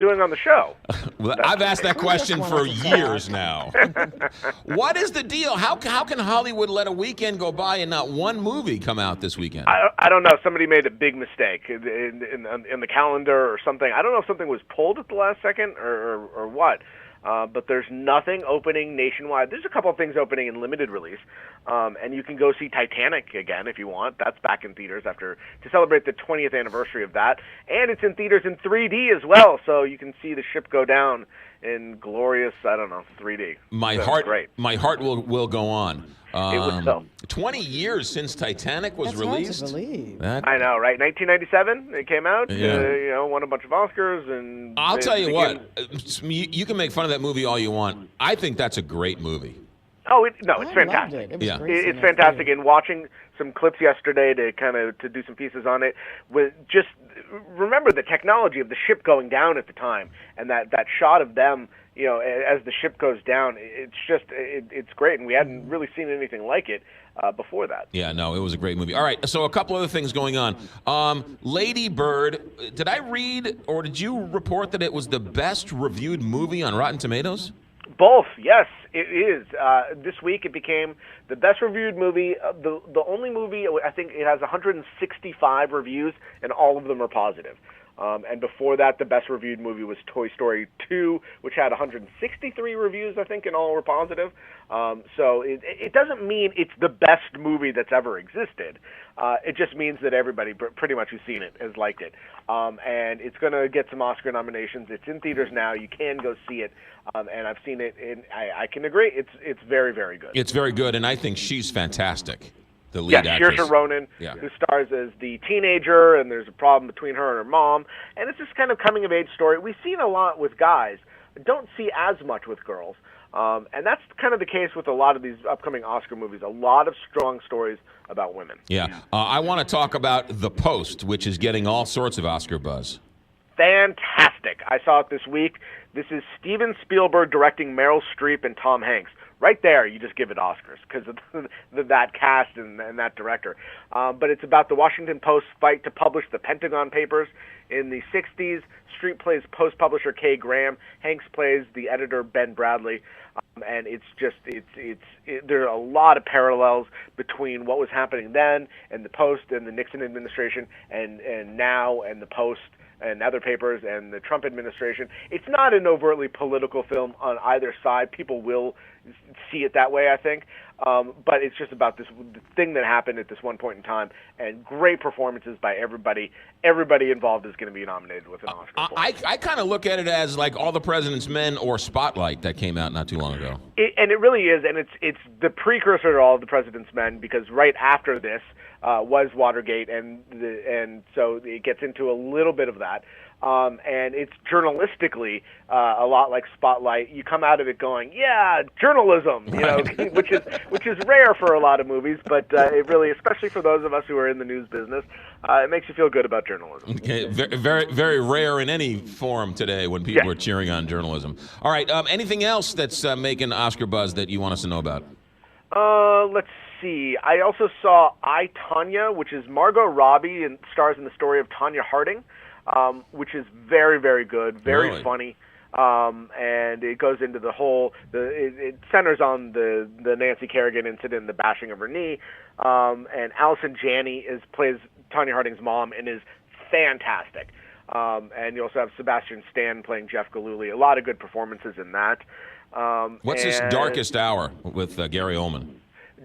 doing on the show? Well, I've asked that question for years now. What is the deal? How can Hollywood let a weekend go by and not one movie come out this weekend? I don't know. Somebody made a big mistake in the calendar or something. I don't know if something was pulled at the last second or what. But there's nothing opening nationwide. There's a couple of things opening in limited release, and you can go see Titanic again if you want. That's back in theaters to celebrate the 20th anniversary of that, and it's in theaters in 3D as well, so you can see the ship go down in glorious, 3D. My heart will go on. It was so. 20 years since Titanic was released. Hard to believe. I know, right? 1997, it came out. Yeah. Won a bunch of Oscars, and I'll tell you what. You can make fun of that movie all you want. I think that's a great movie. Oh, it's fantastic. It was great. It's fantastic. And watching some clips yesterday to do some pieces on it, with just remember the technology of the ship going down at the time, and that shot of them, as the ship goes down. It's great, and we hadn't really seen anything like it before that. Yeah, no, it was a great movie. All right, so a couple other things going on. Lady Bird, did I read or did you report that it was the best reviewed movie on Rotten Tomatoes? Both, yes, it is. This week it became the best reviewed movie. The only movie, I think it has 165 reviews, and all of them are positive. And before that, the best reviewed movie was Toy Story 2, which had 163 reviews, I think, and all were positive. So it doesn't mean it's the best movie that's ever existed. It just means that everybody pretty much who's seen it has liked it. And it's going to get some Oscar nominations. It's in theaters now. You can go see it. And I've seen it, and I can agree. It's very, very good. It's very good, and I think she's fantastic. The lead actress. Saoirse Ronan, who stars as the teenager, and there's a problem between her and her mom, and it's this kind of coming-of-age story. We've seen a lot with guys, don't see as much with girls, and that's kind of the case with a lot of these upcoming Oscar movies, a lot of strong stories about women. Yeah. I want to talk about The Post, which is getting all sorts of Oscar buzz. Fantastic. I saw it this week. This is Steven Spielberg directing Meryl Streep and Tom Hanks. Right there, you just give it Oscars because of that cast and that director. But it's about the Washington Post's fight to publish the Pentagon Papers. In the 60s, Streep plays Post publisher Kay Graham. Hanks plays the editor Ben Bradley. And there are a lot of parallels between what was happening then and the Post and the Nixon administration and now and the Post and other papers and the Trump administration. It's not an overtly political film on either side. People will see it that way, I think. But it's just about this thing that happened at this one point in time, and great performances by everybody. Everybody involved is going to be nominated with an Oscar. I kind of look at it as like All the President's Men or Spotlight that came out not too long ago. And it really is, and it's the precursor to All the President's Men, because right after this was Watergate, and so it gets into a little bit of that. And it's journalistically a lot like Spotlight. You come out of it going, yeah, journalism, which is rare for a lot of movies, but it really, especially for those of us who are in the news business, it makes you feel good about journalism. Okay, very, very rare in any form today when people are cheering on journalism. All right, anything else that's making Oscar buzz that you want us to know about? Let's see. I also saw I, Tonya, which is Margot Robbie and stars in the story of Tonya Harding. Which is very, very good, very funny, and it goes into the whole. It centers on the Nancy Kerrigan incident, the bashing of her knee, and Allison Janney plays Tonya Harding's mom and is fantastic. And you also have Sebastian Stan playing Jeff Gillooly. A lot of good performances in that. What's this Darkest Hour with Gary Oldman?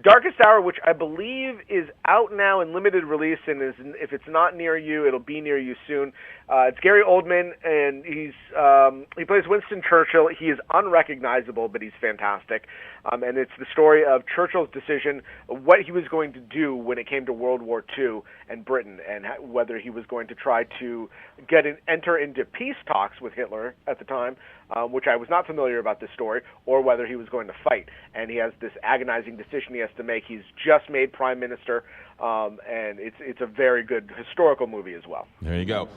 Darkest Hour, which I believe is out now in limited release, and if it's not near you, it'll be near you soon. It's Gary Oldman, and he plays Winston Churchill. He is unrecognizable, but he's fantastic. And it's the story of Churchill's decision, what he was going to do when it came to World War II and Britain, and whether he was going to try to enter into peace talks with Hitler at the time, which I was not familiar about this story, or whether he was going to fight. And he has this agonizing decision he has to make. He's just made prime minister, and it's a very good historical movie as well. There you go.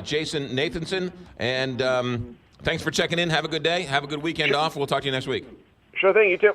Jason Nathanson, and thanks for checking in. Have a good day. Have a good weekend off. We'll talk to you next week. Sure thing. You too.